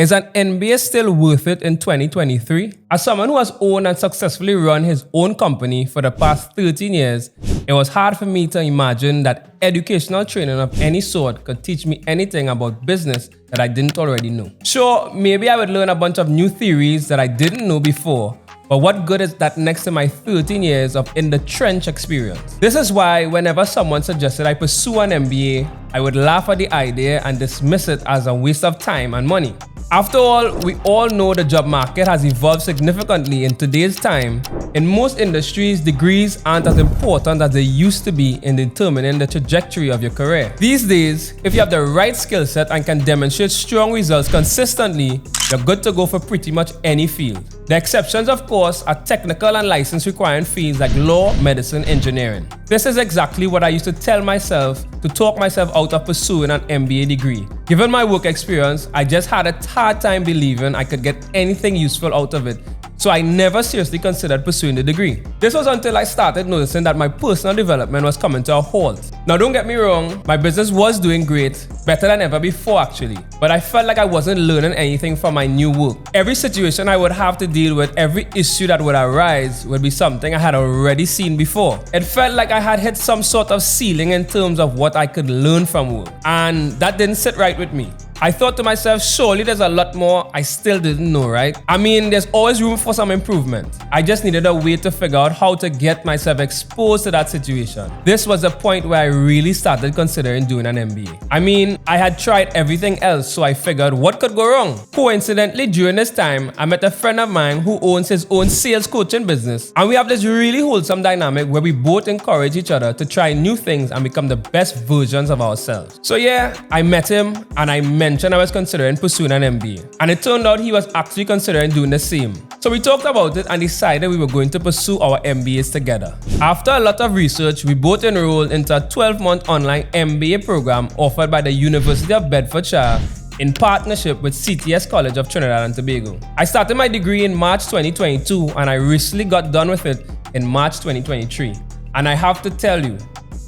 Is an MBA still worth it in 2023? As someone who has owned and successfully run his own company for the past 13 years, it was hard for me to imagine that educational training of any sort could teach me anything about business that I didn't already know. Sure, maybe I would learn a bunch of new theories that I didn't know before, but what good is that next to my 13 years of in-the-trench experience? This is why whenever someone suggested I pursue an MBA, I would laugh at the idea and dismiss it as a waste of time and money. After all, we all know the job market has evolved significantly in today's time. In most industries, degrees aren't as important as they used to be in determining the trajectory of your career. These days, if you have the right skill set and can demonstrate strong results consistently, you're good to go for pretty much any field. The exceptions, of course, are technical and license requiring fields like law, medicine, engineering. This is exactly what I used to tell myself to talk myself out of pursuing an MBA degree. Given my work experience, I just had a hard time believing I could get anything useful out of it, so I never seriously considered pursuing the degree. This was until I started noticing that my personal development was coming to a halt. Now don't get me wrong, my business was doing great, better than ever before actually, but I felt like I wasn't learning anything from my new work. Every situation I would have to deal with, every issue that would arise would be something I had already seen before. It felt like I had hit some sort of ceiling in terms of what I could learn from work, and that didn't sit right with me. I thought to myself, surely there's a lot more I still didn't know, right? I mean, there's always room for some improvement. I just needed a way to figure out how to get myself exposed to that situation. This was the point where I really started considering doing an MBA. I mean, I had tried everything else, so I figured what could go wrong? Coincidentally, during this time, I met a friend of mine who owns his own sales coaching business, and we have this really wholesome dynamic where we both encourage each other to try new things and become the best versions of ourselves. So yeah, I met him and I mentioned I was considering pursuing an MBA, and it turned out he was actually considering doing the same. So we talked about it and decided we were going to pursue our MBAs together. After a lot of research, we both enrolled into a 12-month online MBA program offered by the University of Bedfordshire in partnership with CTS College of Trinidad and Tobago. I started my degree in March 2022 and I recently got done with it in March 2023. And I have to tell you,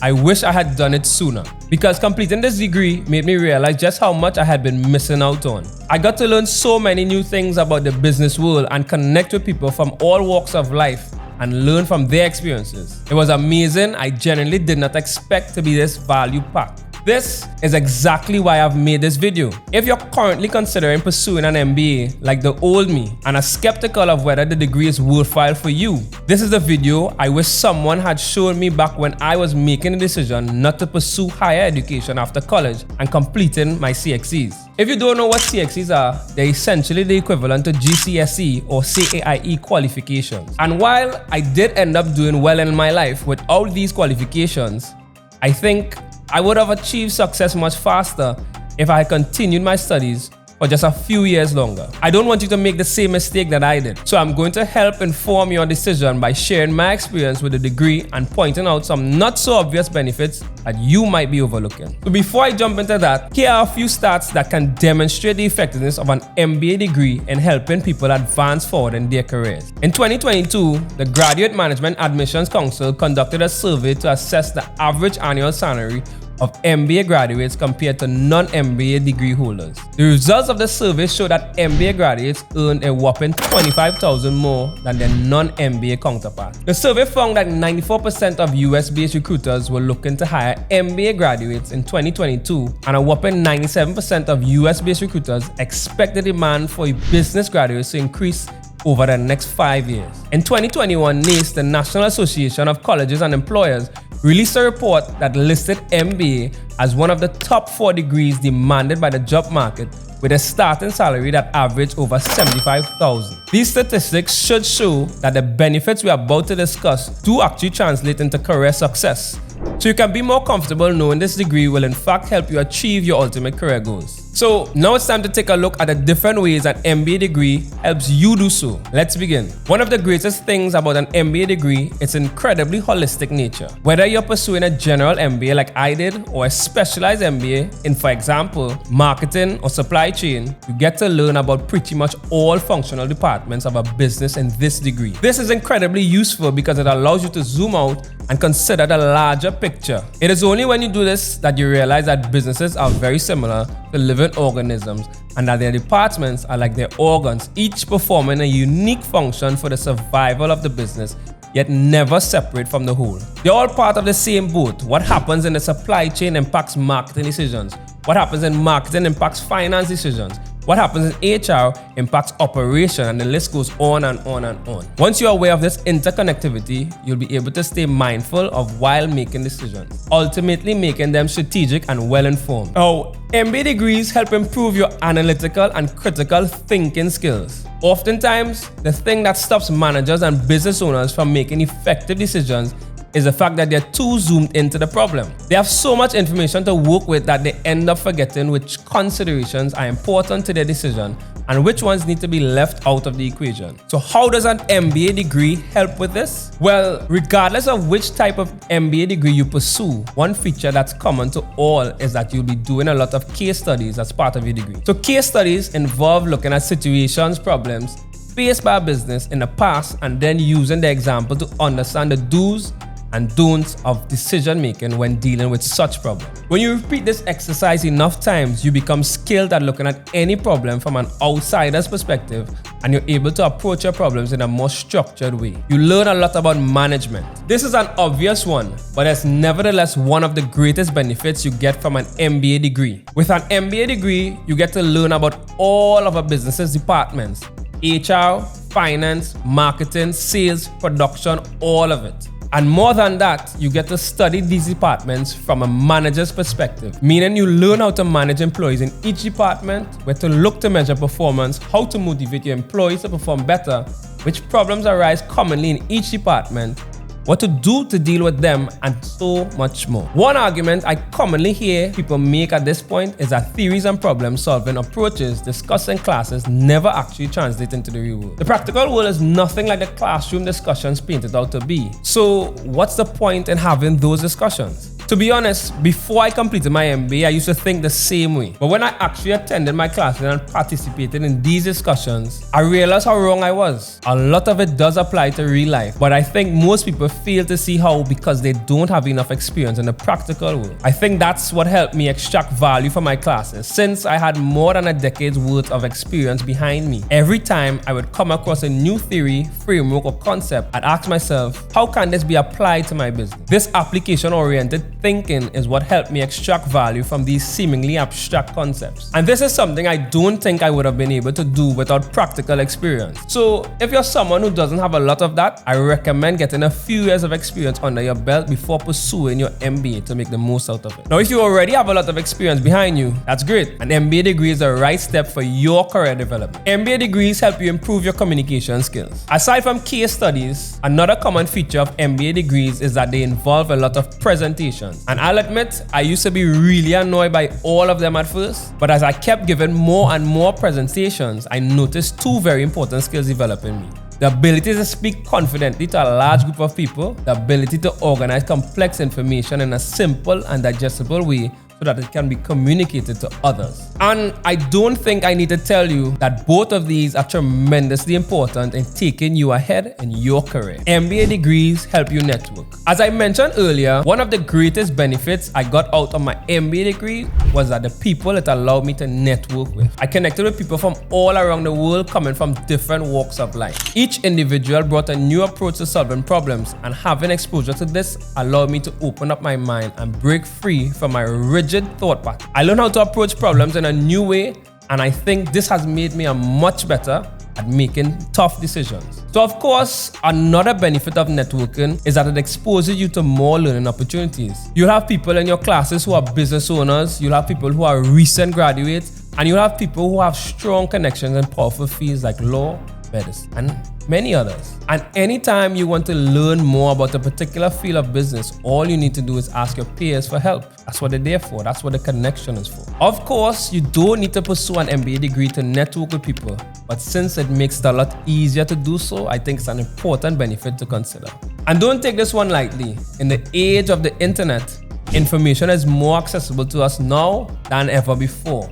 I wish I had done it sooner, because completing this degree made me realize just how much I had been missing out on. I got to learn so many new things about the business world and connect with people from all walks of life and learn from their experiences. It was amazing. I genuinely did not expect to be this value-packed. This is exactly why I've made this video. If you're currently considering pursuing an MBA like the old me and are skeptical of whether the degree is worthwhile for you, this is the video I wish someone had shown me back when I was making the decision not to pursue higher education after college and completing my CXCs. If you don't know what CXCs are, they're essentially the equivalent to GCSE or CAIE qualifications. And while I did end up doing well in my life without these qualifications, I think I would have achieved success much faster if I had continued my studies for just a few years longer. I don't want you to make the same mistake that I did, so I'm going to help inform your decision by sharing my experience with the degree and pointing out some not so obvious benefits that you might be overlooking. So before I jump into that, here are a few stats that can demonstrate the effectiveness of an MBA degree in helping people advance forward in their careers. In 2022, the Graduate Management Admissions Council conducted a survey to assess the average annual salary of MBA graduates compared to non-MBA degree holders. The results of the survey show that MBA graduates earn a whopping $25,000 more than their non-MBA counterparts. The survey found that 94% of US-based recruiters were looking to hire MBA graduates in 2022, and a whopping 97% of US-based recruiters expect the demand for business graduates to increase over the next 5 years. In 2021, NACE, the National Association of Colleges and Employers, released a report that listed MBA as one of the top 4 degrees demanded by the job market, with a starting salary that averaged over $75,000. These statistics should show that the benefits we are about to discuss do actually translate into career success. So you can be more comfortable knowing this degree will in fact help you achieve your ultimate career goals. So now it's time to take a look at the different ways an MBA degree helps you do so. Let's begin. One of the greatest things about an MBA degree is its incredibly holistic nature. Whether you're pursuing a general MBA like I did or a specialized MBA in, for example, marketing or supply chain, you get to learn about pretty much all functional departments of a business in this degree. This is incredibly useful because it allows you to zoom out and consider the larger picture. It is only when you do this that you realize that businesses are very similar to living organisms and that their departments are like their organs, each performing a unique function for the survival of the business, yet never separate from the whole. They're all part of the same boat. What happens in the supply chain impacts marketing decisions. What happens in marketing impacts finance decisions. What happens in HR impacts operation, and the list goes on and on and on. Once you're aware of this interconnectivity, you'll be able to stay mindful of while making decisions, ultimately making them strategic and well-informed. Now, MBA degrees help improve your analytical and critical thinking skills. Oftentimes, the thing that stops managers and business owners from making effective decisions is the fact that they're too zoomed into the problem. They have so much information to work with that they end up forgetting which considerations are important to their decision and which ones need to be left out of the equation. So how does an MBA degree help with this? Well, regardless of which type of MBA degree you pursue, one feature that's common to all is that you'll be doing a lot of case studies as part of your degree. So case studies involve looking at situations, problems faced by a business in the past and then using the example to understand the do's and don'ts of decision making when dealing with such problems. When you repeat this exercise enough times, you become skilled at looking at any problem from an outsider's perspective, and you're able to approach your problems in a more structured way. You learn a lot about management. This is an obvious one, but it's nevertheless one of the greatest benefits you get from an MBA degree. With an MBA degree, you get to learn about all of a business's departments: HR, finance, marketing, sales, production, all of it. And more than that, you get to study these departments from a manager's perspective, meaning you learn how to manage employees in each department, where to look to measure performance, how to motivate your employees to perform better, which problems arise commonly in each department, what to do to deal with them, and so much more. One argument I commonly hear people make at this point is that theories and problem-solving approaches discussed in classes never actually translate into the real world. The practical world is nothing like the classroom discussions painted out to be. So what's the point in having those discussions? To be honest, before I completed my MBA, I used to think the same way. But when I actually attended my classes and participated in these discussions, I realized how wrong I was. A lot of it does apply to real life, but I think most people fail to see how because they don't have enough experience in the practical world. I think that's what helped me extract value from my classes, since I had more than a decade's worth of experience behind me. Every time I would come across a new theory, framework, or concept, I'd ask myself, how can this be applied to my business? This application-oriented thinking is what helped me extract value from these seemingly abstract concepts. And this is something I don't think I would have been able to do without practical experience. So if you're someone who doesn't have a lot of that, I recommend getting a few years of experience under your belt before pursuing your MBA to make the most out of it. Now, if you already have a lot of experience behind you, that's great. An MBA degree is the right step for your career development. MBA degrees help you improve your communication skills. Aside from case studies, another common feature of MBA degrees is that they involve a lot of presentations. And I'll admit, I used to be really annoyed by all of them at first, but as I kept giving more and more presentations, I noticed two very important skills develop in me. The ability to speak confidently to a large group of people, the ability to organize complex information in a simple and digestible way so that it can be communicated to others. And I don't think I need to tell you that both of these are tremendously important in taking you ahead in your career. MBA degrees help you network. As I mentioned earlier, one of the greatest benefits I got out of my MBA degree was that the people it allowed me to network with. I connected with people from all around the world coming from different walks of life. Each individual brought a new approach to solving problems, and having exposure to this allowed me to open up my mind and break free from my rigid thought pattern. I learned how to approach problems in a new way, and I think this has made me a much better at making tough decisions. So of course, another benefit of networking is that it exposes you to more learning opportunities. You'll have people in your classes who are business owners, you'll have people who are recent graduates, and you'll have people who have strong connections in powerful fields like law, medicine, and many others. And anytime you want to learn more about a particular field of business, all you need to do is ask your peers for help. That's what they're there for. That's what the connection is for. Of course, you don't need to pursue an MBA degree to network with people, but since it makes it a lot easier to do so, I think it's an important benefit to consider. And don't take this one lightly. In the age of the internet, information is more accessible to us now than ever before.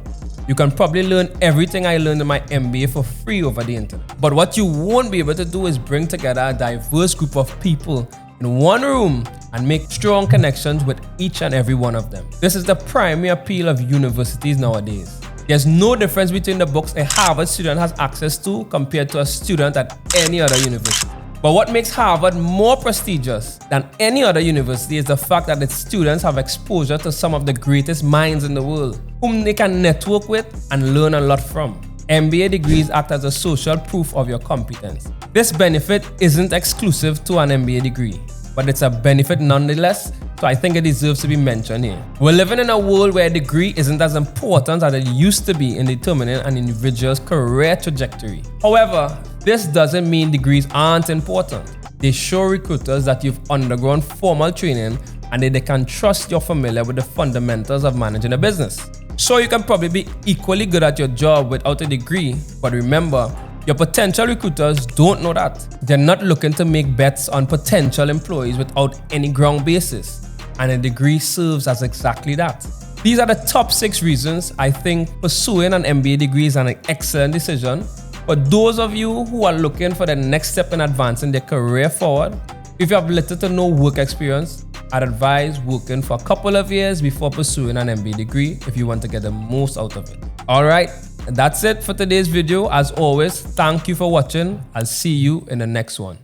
You can probably learn everything I learned in my MBA for free over the internet. But what you won't be able to do is bring together a diverse group of people in one room and make strong connections with each and every one of them. This is the primary appeal of universities nowadays. There's no difference between the books a Harvard student has access to compared to a student at any other university. But what makes Harvard more prestigious than any other university is the fact that its students have exposure to some of the greatest minds in the world, whom they can network with and learn a lot from. MBA degrees act as a social proof of your competence. This benefit isn't exclusive to an MBA degree, but it's a benefit nonetheless, so I think it deserves to be mentioned here. We're living in a world where a degree isn't as important as it used to be in determining an individual's career trajectory. However, this doesn't mean degrees aren't important. They show recruiters that you've undergone formal training and that they can trust you're familiar with the fundamentals of managing a business. So you can probably be equally good at your job without a degree, but remember, your potential recruiters don't know that. They're not looking to make bets on potential employees without any ground basis, and a degree serves as exactly that. These are the top 6 reasons I think pursuing an MBA degree is an excellent decision. For those of you who are looking for the next step in advancing their career forward, if you have little to no work experience, I'd advise working for a couple of years before pursuing an MBA degree if you want to get the most out of it. Alright, that's it for today's video. As always, thank you for watching. I'll see you in the next one.